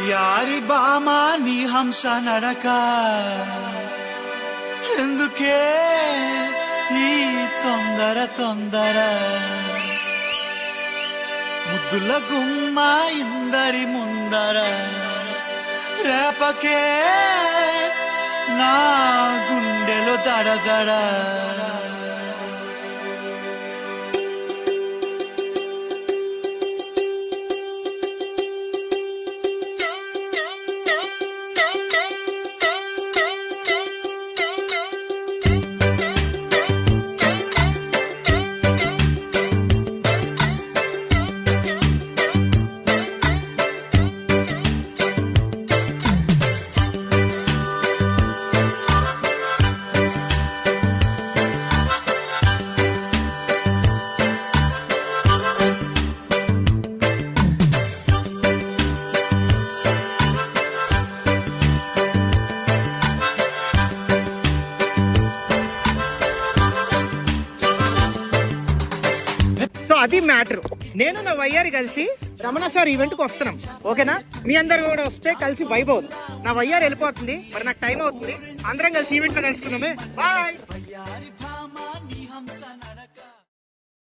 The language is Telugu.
వయ్యారి బామా నీ హంస నడక ఎందుకే ఈ తొందర తొందర ముద్దుల గుమ్మ ఇందరి ముందర రేపకే నా గుండెలో దడదడ అది మ్యాటర్. నేను నా వయ్యారి కలిసి రమణ సార్ ఈవెంట్ కు వస్తున్నాం. ఓకేనా? మీ అందరు కూడా వస్తే కలిసి వైబ్ అవుతుంది. నా వయ్యారి వెళ్ళిపోతుంది, మరి నాకు టైం అవుతుంది. అందరం కలిసి ఈవెంట్ లో కలుసుకుందామే. బాయ్.